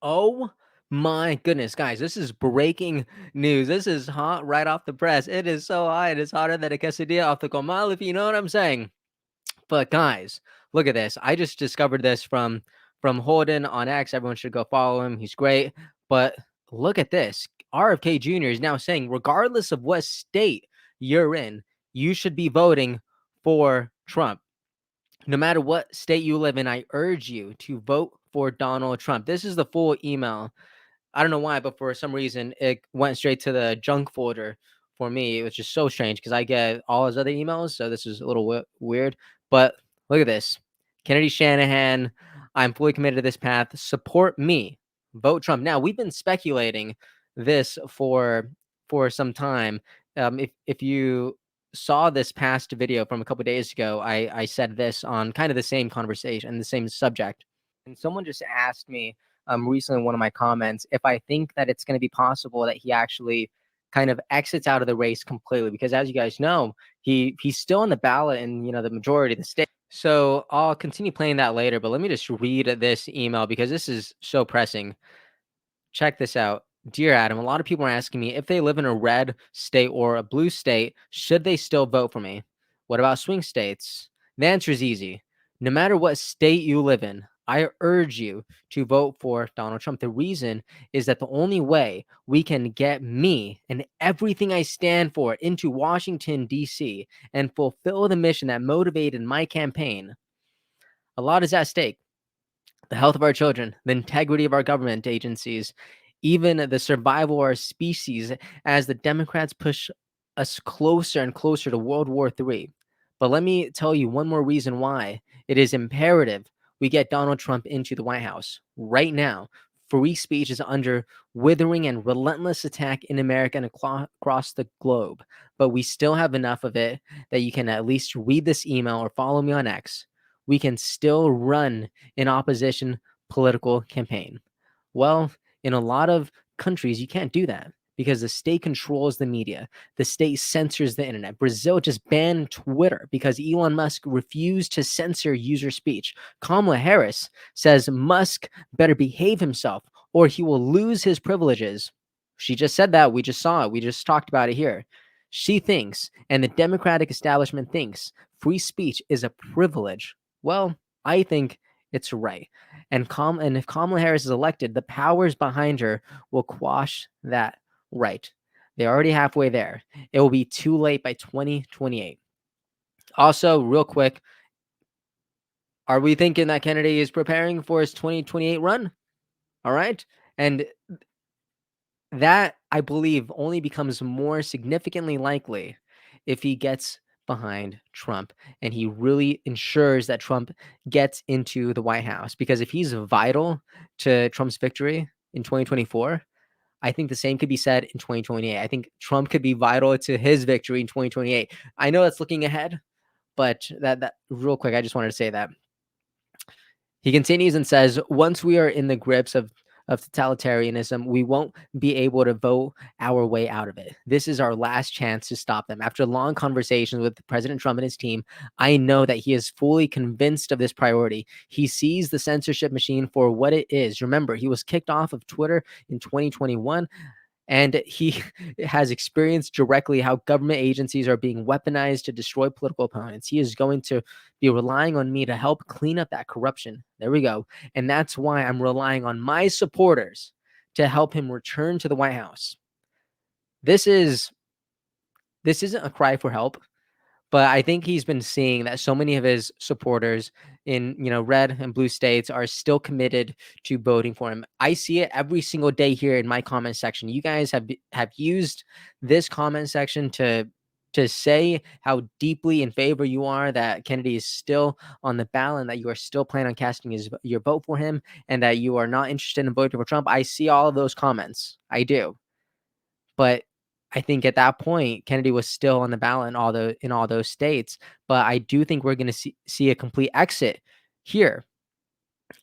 Oh my goodness, guys, this is breaking news. This is hot right off the press. It is so hot. It is hotter than a quesadilla off the comal, if you know what I'm saying. But guys, look at this. I just discovered this from Holden on X. Everyone should go follow him. He's great. But look at this. RFK Jr. is now saying, regardless of what state you're in, you should be voting for Trump. No matter what state you live in, I urge you to vote for Donald Trump. This is the full email. I don't know why, but for some reason, it went straight to the junk folder for me. It was just so strange because I get all his other emails, so this is a little weird. But look at this. Kennedy Shanahan, I'm fully committed to this path. Support me. Vote Trump. Now, we've been speculating this for some time. If you saw this past video from a couple days ago, I said this on kind of the same conversation, the same subject. And someone just asked me recently in one of my comments if I think that it's going to be possible that he actually kind of exits out of the race completely, because as you guys know, he's still on the ballot in the majority of the state. So I'll continue playing that later, but let me just read this email because this is so pressing. Check this out. Dear Adam, a lot of people are asking me if they live in a red state or a blue state, should they still vote for me? What about swing states? The answer is easy. No matter what state you live in, I urge you to vote for Donald Trump. The reason is that the only way we can get me and everything I stand for into Washington, D.C. and fulfill the mission that motivated my campaign, a lot is at stake. The health of our children, the integrity of our government agencies, even the survival of our species as the Democrats push us closer and closer to World War III. But let me tell you one more reason why it is imperative we get Donald Trump into the White House. Right now, free speech is under withering and relentless attack in America and across the globe. But we still have enough of it that you can at least read this email or follow me on X. We can still run an opposition political campaign. Well, in a lot of countries, you can't do that because the state controls the media. The state censors the internet. Brazil just banned Twitter because Elon Musk refused to censor user speech. Kamala Harris says Musk better behave himself or he will lose his privileges. She just said that. We just saw it. We just talked about it here. She thinks, and the Democratic establishment thinks, free speech is a privilege. Well, I think it's right. And if Kamala Harris is elected, the powers behind her will quash that right. They're already halfway there. It will be too late by 2028. Also, real quick, are we thinking that Kennedy is preparing for his 2028 run? All right. And that, I believe, only becomes more significantly likely if he gets behind Trump and he really ensures that Trump gets into the White House. Because if he's vital to Trump's victory in 2024, I think the same could be said in 2028. I think Trump could be vital to his victory in 2028. I know that's looking ahead, but that real quick, I just wanted to say that. He continues and says, once we are in the grips of totalitarianism, we won't be able to vote our way out of it. This is our last chance to stop them. After long conversations with President Trump and his team, I know that he is fully convinced of this priority. He sees the censorship machine for what it is. Remember, he was kicked off of Twitter in 2021. And he has experienced directly how government agencies are being weaponized to destroy political opponents. He is going to be relying on me to help clean up that corruption. There we go. And that's why I'm relying on my supporters to help him return to the White House. This isn't a cry for help. But I think he's been seeing that so many of his supporters in, red and blue states are still committed to voting for him. I see it every single day here in my comment section. You guys have used this comment section to say how deeply in favor you are that Kennedy is still on the ballot and that you are still planning on casting your vote for him and that you are not interested in voting for Trump. I see all of those comments. I do. But I think at that point, Kennedy was still on the ballot in all those states. But I do think we're going to see a complete exit here.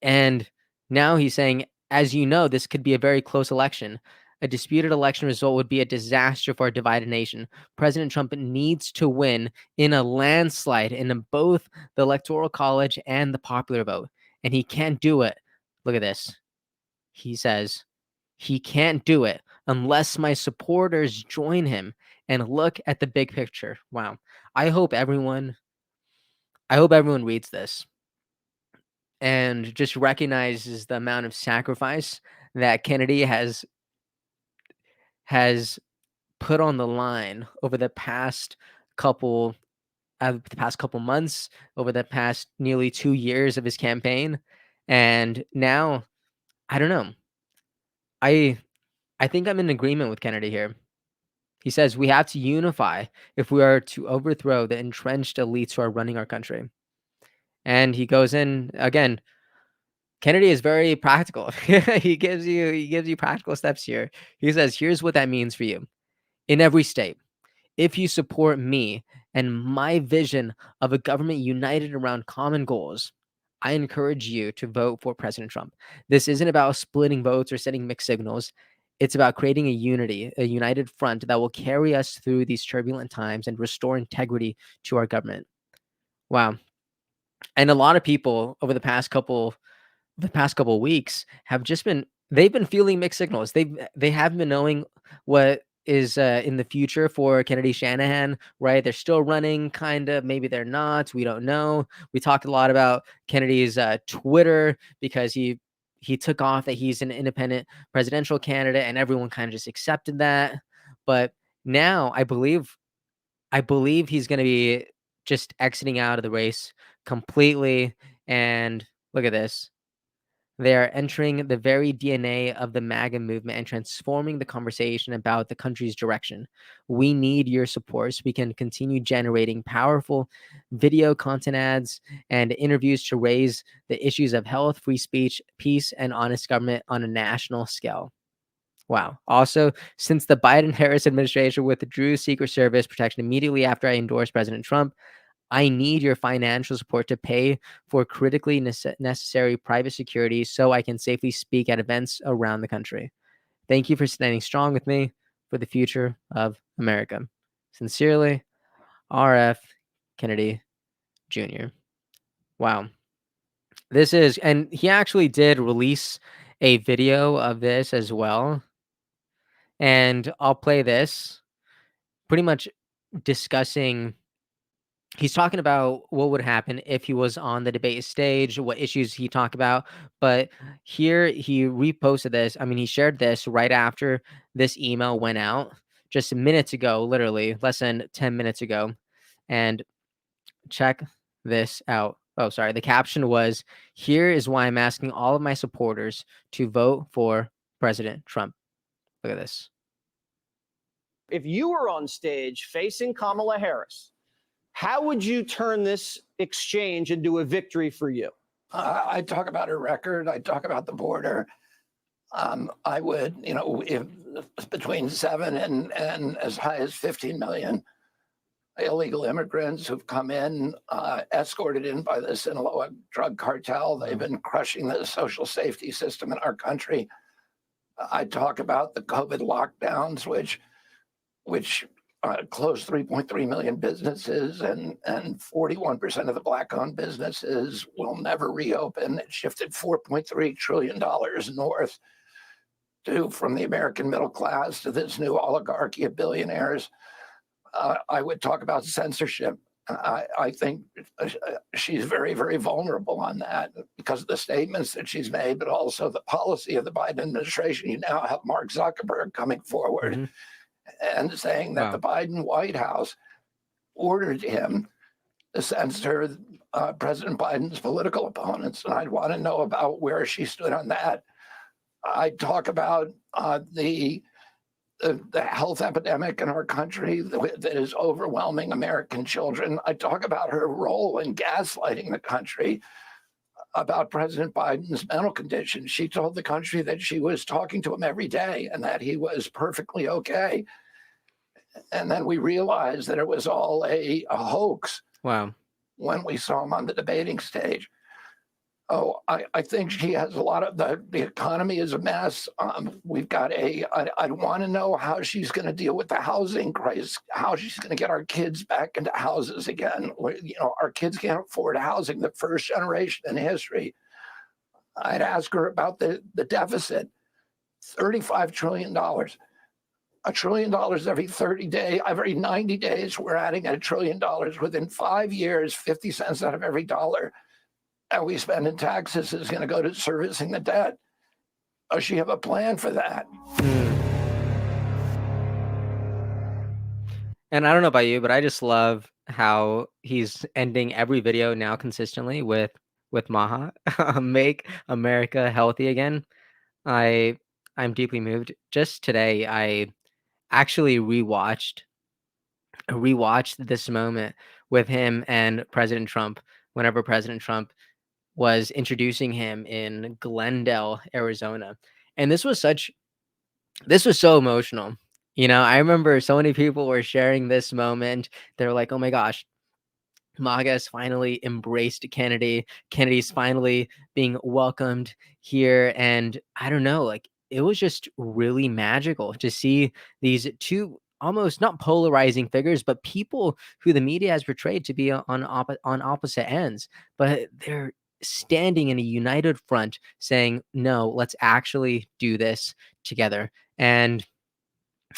And now he's saying, as you know, this could be a very close election. A disputed election result would be a disaster for a divided nation. President Trump needs to win in a landslide in both the Electoral College and the popular vote. And he can't do it. Look at this. He says, he can't do it unless my supporters join him and look at the big picture. Wow. I hope everyone I hope everyone reads this and just recognizes the amount of sacrifice that Kennedy has put on the line over couple the past couple months, over the past nearly 2 years of his campaign. And now, I don't know. I I think I'm in agreement with Kennedy here. He says we have to unify if we are to overthrow the entrenched elites who are running our country. And he goes in again. Kennedy is very practical. He gives you practical steps here. He says, "Here's what that means for you in every state. If you support me and my vision of a government united around common goals, I encourage you to vote for President Trump. This isn't about splitting votes or sending mixed signals. It's about creating a united front that will carry us through these turbulent times and restore integrity to our government." Wow. And a lot of people over the past couple of weeks have just been they've been feeling mixed signals. They haven't been knowing what is in the future for Kennedy Shanahan, right? They're still running, kind of. Maybe they're not. We don't know. We talked a lot about Kennedy's Twitter because he took off that he's an independent presidential candidate, and everyone kind of just accepted that. But now I believe he's going to be just exiting out of the race completely. And look at this. They are entering the very DNA of the MAGA movement and transforming the conversation about the country's direction. We need your support so we can continue generating powerful video content ads and interviews to raise the issues of health, free speech, peace, and honest government on a national scale. Wow. Also, since the Biden Harris administration withdrew Secret Service protection immediately after I endorsed President Trump, I need your financial support to pay for critically necessary private security so I can safely speak at events around the country. Thank you for standing strong with me for the future of America. Sincerely, RF Kennedy Jr. Wow. And he actually did release a video of this as well. And I'll play this pretty much discussing he's talking about what would happen if he was on the debate stage, what issues he talked about. But here he reposted this. I mean, he shared this right after this email went out just minutes ago, literally less than 10 minutes ago. And check this out. Oh, sorry. The caption was, "Here is why I'm asking all of my supporters to vote for President Trump." Look at this. If you were on stage facing Kamala Harris, how would you turn this exchange into a victory for you? I talk about her record. I talk about the border. I would, if between 7 and as high as 15 million illegal immigrants who've come in, escorted in by the Sinaloa drug cartel. They've been crushing the social safety system in our country. I talk about the COVID lockdowns, which closed 3.3 million businesses, and 41% of the Black-owned businesses will never reopen. It shifted $4.3 trillion north from the American middle class to this new oligarchy of billionaires. I would talk about censorship. I think she's very, very vulnerable on that because of the statements that she's made, but also the policy of the Biden administration. You now have Mark Zuckerberg coming forward and saying that the Biden White House ordered him to censor President Biden's political opponents. And I'd want to know about where she stood on that. I talk about the health epidemic in our country that is overwhelming American children. I talk about her role in gaslighting the country about President Biden's mental condition. She told the country that she was talking to him every day and that he was perfectly okay. And then we realized that it was all a hoax. Wow. When we saw him on the debating stage. Oh, I think she has a lot of the economy is a mess. We've got I want to know how she's going to deal with the housing crisis, how she's going to get our kids back into houses again. Our kids can't afford housing, the first generation in history. I'd ask her about the deficit, $35 trillion. $1 trillion every 30 days, every 90 days, we're adding $1 trillion. Within 5 years, 50 cents out of every dollar that we spend in taxes is going to go to servicing the debt. Does she have a plan for that? And I don't know about you, but I just love how he's ending every video now consistently with Maha, make America healthy again. I I'm deeply moved. Just today, I actually rewatched this moment with him and President Trump whenever President Trump was introducing him in Glendale, Arizona. And this was so emotional. You know, I remember so many people were sharing this moment. They're like, "Oh my gosh, MAGA has finally embraced Kennedy. Kennedy's finally being welcomed here." And I don't know, like it was just really magical to see these two almost not polarizing figures, but people who the media has portrayed to be on opposite ends, but they're standing in a united front saying, "No, let's actually do this together." And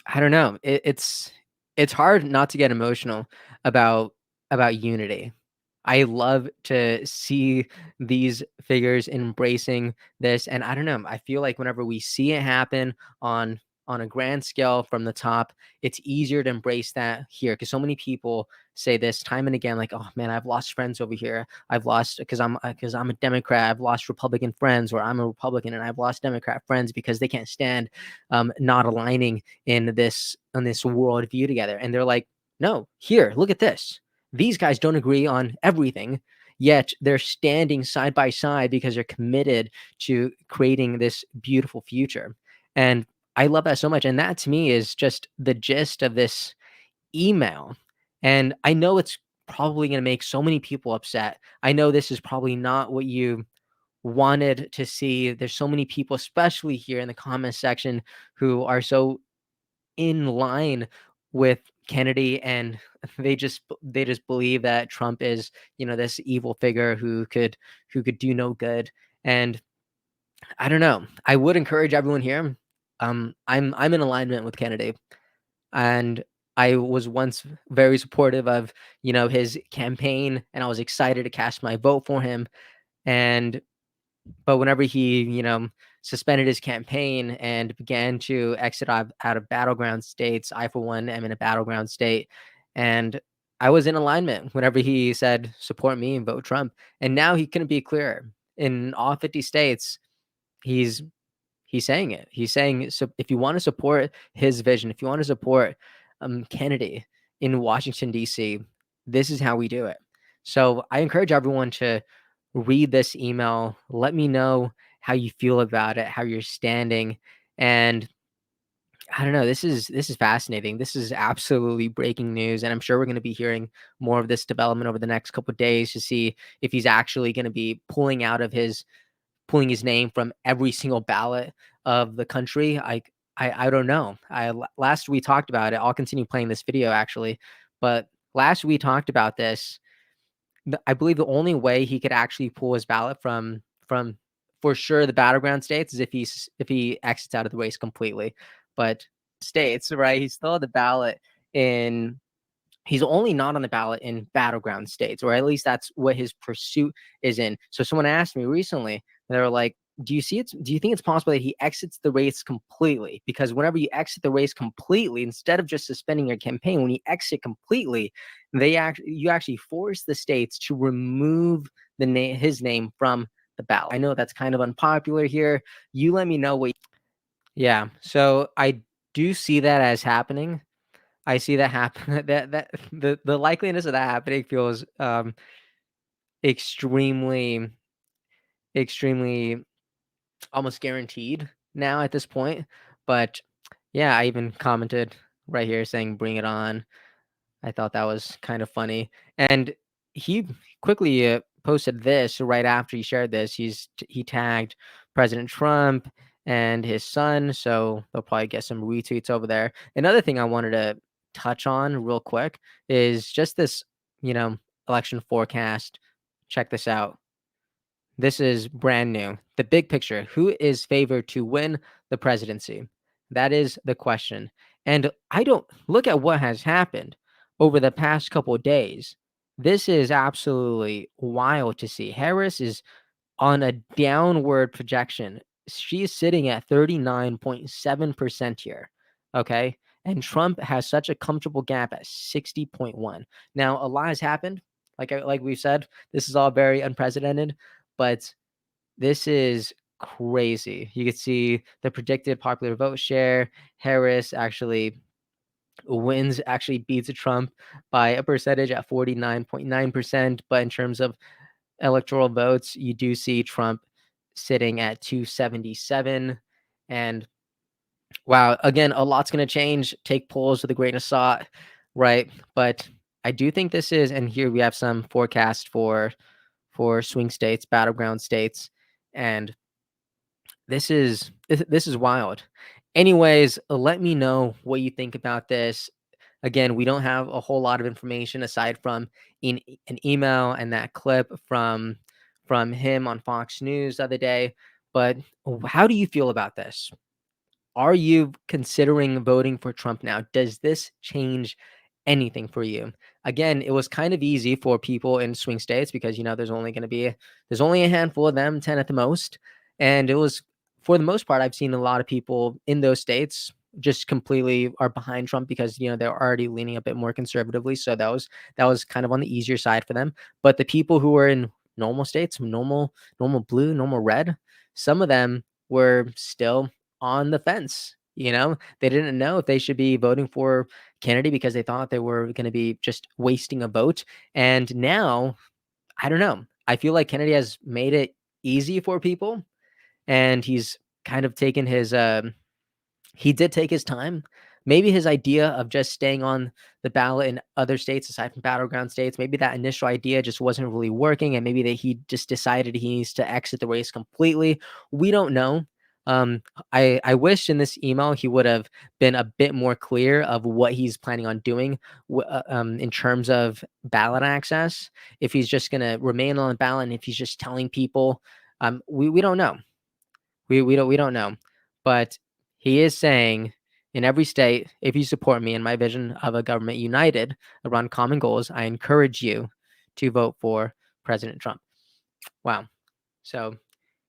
I don't know. It's hard not to get emotional about unity. I love to see these figures embracing this, and I don't know, I feel like whenever we see it happen on a grand scale from the top, it's easier to embrace that here because so many people say this time and again, like, "Oh man, I've lost friends over here. I've lost because I'm a Democrat. I've lost Republican friends, or I'm a Republican and I've lost Democrat friends because they can't stand not aligning in this worldview together." And they're like, "No, here, look at this. These guys don't agree on everything, yet they're standing side by side because they're committed to creating this beautiful future." And I love that so much. And that to me is just the gist of this email. And I know it's probably going to make so many people upset. I know this is probably not what you wanted to see. There's so many people, especially here in the comment section, who are so in line with Kennedy, and they just believe that Trump is, you know, this evil figure who could do no good. And I don't know. I would encourage everyone here. I'm in alignment with Kennedy, and I was once very supportive of, you know, his campaign, and I was excited to cast my vote for him. And but whenever he, you know, suspended his campaign and began to exit out of battleground states, I, for one, am in a battleground state. And I was in alignment whenever he said, support me and vote Trump. And now he couldn't be clearer. In all 50 states, he's he's saying it. He's saying, so if you want to support his vision, if you want to support Kennedy in Washington, D.C., this is how we do it. So I encourage everyone to read this email. Let me know how you feel about it, how you're standing. And I don't know, this is fascinating. This is absolutely breaking news. And I'm sure we're going to be hearing more of this development over the next couple of days to see if he's actually going to be pulling his name from every single ballot of the country. I don't know. Last we talked about it. I'll continue playing this video actually, but last we talked about this. I believe the only way he could actually pull his ballot from for sure the battleground states is if he exits out of the race completely. But states, right? He's still on the ballot in he's only not on the ballot in battleground states, or at least that's what his pursuit is in. So someone asked me recently, they were like, do you think it's possible that he exits the race completely? Because whenever you exit the race completely, instead of just suspending your campaign, when you exit completely, you actually force the states to remove his name from the ballot. I know that's kind of unpopular here. You let me know what. Yeah, so I do see that as happening. I see that happen. That the likeliness of that happening feels extremely, extremely almost guaranteed now at this point. But yeah, I even commented right here saying, "Bring it on." I thought that was kind of funny. And he quickly posted this right after he shared this. He tagged President Trump and his son, so they'll probably get some retweets over there. Another thing I wanted to touch on real quick is just this, you know, election forecast. Check this out. This is brand new. The big picture, who is favored to win the presidency? That is the question. And I don't look at what has happened over the past couple of days. This is absolutely wild to see. Harris is on a downward projection. She's sitting at 39.7% here. Okay. And Trump has such a comfortable gap at 60.1. Now, a lot has happened. Like we've said, this is all very unprecedented, but this is crazy. You can see the predicted popular vote share. Harris actually beats Trump by a percentage at 49.9%. But in terms of electoral votes, you do see Trump sitting at 277. And wow, again, a lot's going to change. Take polls with a grain of salt, right? But I do think this is, and here we have some forecast for swing states, battleground states, and this is wild. Anyways, let me know what you think about this. Again, we don't have a whole lot of information aside from in an email and that clip from him on Fox News the other day. But how do you feel about this? Are you considering voting for Trump now? Does this change anything for you? Again, it was kind of easy for people in swing states because there's only a handful of them, 10 at the most. And it was for the most part, I've seen a lot of people in those states just completely are behind Trump because they're already leaning a bit more conservatively. So that was kind of on the easier side for them. But the people who were in normal states, normal blue, normal red, some of them were still on the fence. They didn't know if they should be voting for Kennedy because they thought they were going to be just wasting a vote. And now, I don't know. I feel like Kennedy has made it easy for people, and he's kind of taken he did take his time. Maybe his idea of just staying on the ballot in other states aside from battleground states, maybe that initial idea just wasn't really working, and maybe that he just decided he needs to exit the race completely. We don't know. Um, I wish in this email he would have been a bit more clear of what he's planning on doing in terms of ballot access. If he's just going to remain on the ballot, and if he's just telling people, we don't know. We don't know, but he is saying in every state, if you support me in my vision of a government united around common goals, I encourage you to vote for President Trump. Wow. So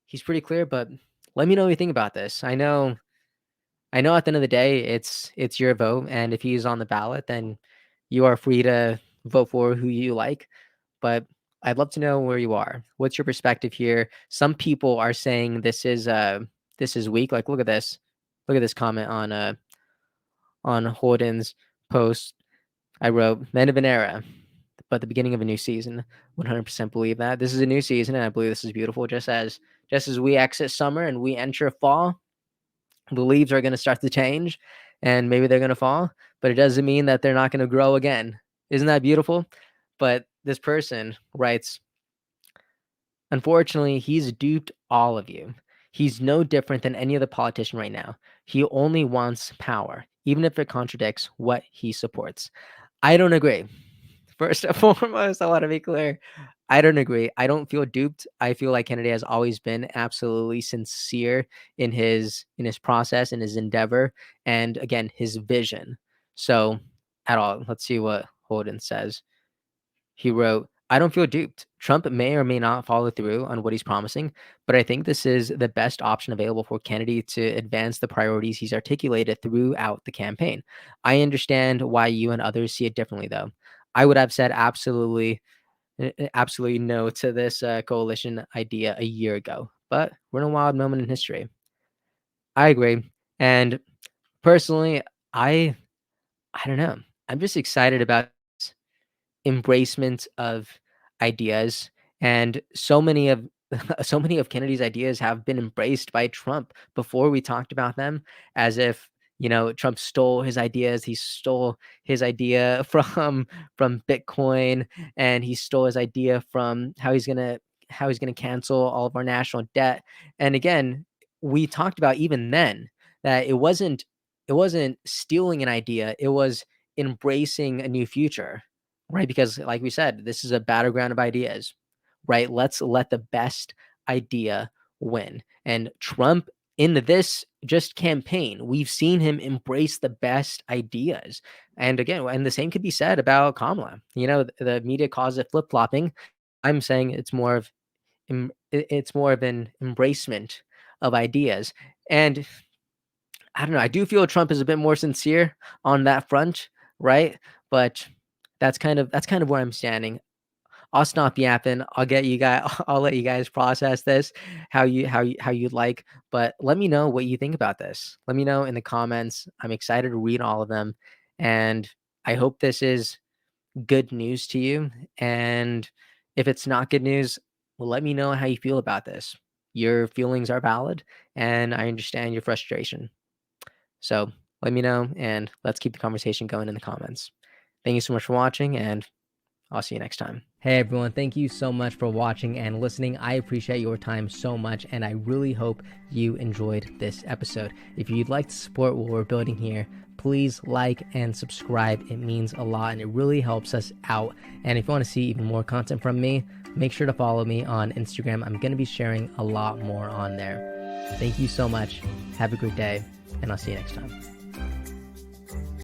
he's pretty clear, but let me know what you think about this. I know at the end of the day, it's your vote, and if he's on the ballot, then you are free to vote for who you like. But I'd love to know where you are. What's your perspective here? Some people are saying this is weak. Like, look at this. Look at this comment on Holden's post. I wrote, "Men of an era, but the beginning of a new season." 100% believe that this is a new season, and I believe this is beautiful. Just as we exit summer and we enter fall, the leaves are going to start to change, and maybe they're going to fall, but it doesn't mean that they're not going to grow again. Isn't that beautiful? But this person writes, "Unfortunately, he's duped all of you. He's no different than any other politician right now. He only wants power, even if it contradicts what he supports." I don't agree. First and foremost, I want to be clear. I don't agree. I don't feel duped. I feel like Kennedy has always been absolutely sincere in his process, in his endeavor, and again, his vision. So, at all, let's see what Holden says. He wrote, "I don't feel duped. Trump may or may not follow through on what he's promising, but I think this is the best option available for Kennedy to advance the priorities he's articulated throughout the campaign. I understand why you and others see it differently, though. I would have said absolutely no to this coalition idea a year ago, but we're in a wild moment in history." I agree. And personally, I I don't know. I'm just excited about embracement of ideas, and so many of Kennedy's ideas have been embraced by Trump. Before, we talked about them as if Trump stole his ideas. He stole his idea from Bitcoin, and he stole his idea from how he's gonna cancel all of our national debt. And again, we talked about even then that it wasn't stealing an idea, it was embracing a new future. Right, because like we said, this is a battleground of ideas, right? Let's let the best idea win. And Trump, in this just campaign, we've seen him embrace the best ideas. And again, and the same could be said about Kamala. The media calls it flip-flopping. I'm saying it's more of an embracement of ideas. And I don't know, I do feel Trump is a bit more sincere on that front, right? But that's kind of where I'm standing. I'll stop yapping. I'll let you guys process this how you'd like. But let me know what you think about this. Let me know in the comments. I'm excited to read all of them. And I hope this is good news to you. And if it's not good news, well, let me know how you feel about this. Your feelings are valid, and I understand your frustration. So let me know, and let's keep the conversation going in the comments. Thank you so much for watching, and I'll see you next time. Hey everyone, thank you so much for watching and listening. I appreciate your time so much, and I really hope you enjoyed this episode. If you'd like to support what we're building here, please like and subscribe. It means a lot, and it really helps us out. And if you want to see even more content from me, make sure to follow me on Instagram. I'm going to be sharing a lot more on there. Thank you so much. Have a great day, and I'll see you next time.